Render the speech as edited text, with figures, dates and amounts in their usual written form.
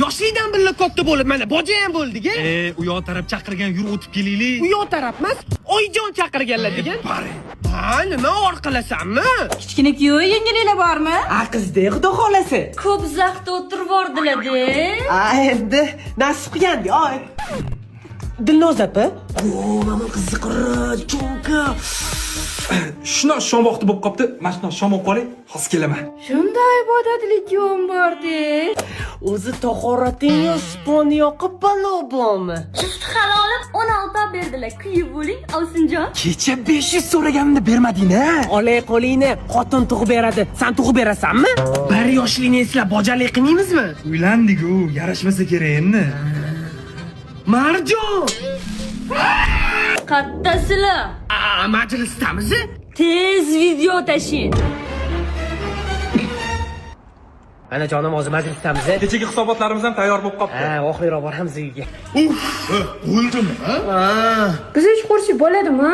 Yoshlikdan birga katta bo'lib, mana boja ham bo'ldik-a. U yoq taraf chaqirgan, yur o'tib kelaylik. U yoq taraf emas, Oyjon chaqirganlar degan. Ha, nima orqalasanmi? Kichkina kuyov yengilinglar bormi? Qizda xudo xolasi. Ko'p vaqtda o'tirvordilar-da. Endi nasib qilgandi, oy. Dilnoza opa. Mana qiziqroq, chunka. Shuna shom vaqti bo'lib qopti. Mana shuna shom o'qib qoling, hozir kelaman. Shunday ibodatli kuyovim bor-da. O'zi tahorating spon yoqib balobommi? Juft halolib 16 berdilar. Kuyib bo'ling, Ovsinjon. Kecha 500 so'raganimni bermading-a? Olay qo'lingni, xotin tug'ib beradi. Sen tug'ib berasanmi? Bir yoshlikni eslab bojalik qilmaymizmi? Uylandik-ku, yarashmasa kerak endi. Marjon! Qattasizlar. Majlisdamiz? Tez video tashing. Ana jonim hozir majlisdamiz. Kechagi hisobotlarimiz ham tayyor bo'lib qopti. Ha, oxirroq boramiz uyga. Bo'ldimi, ha? Biz hech qo'rshi bo'ladimi?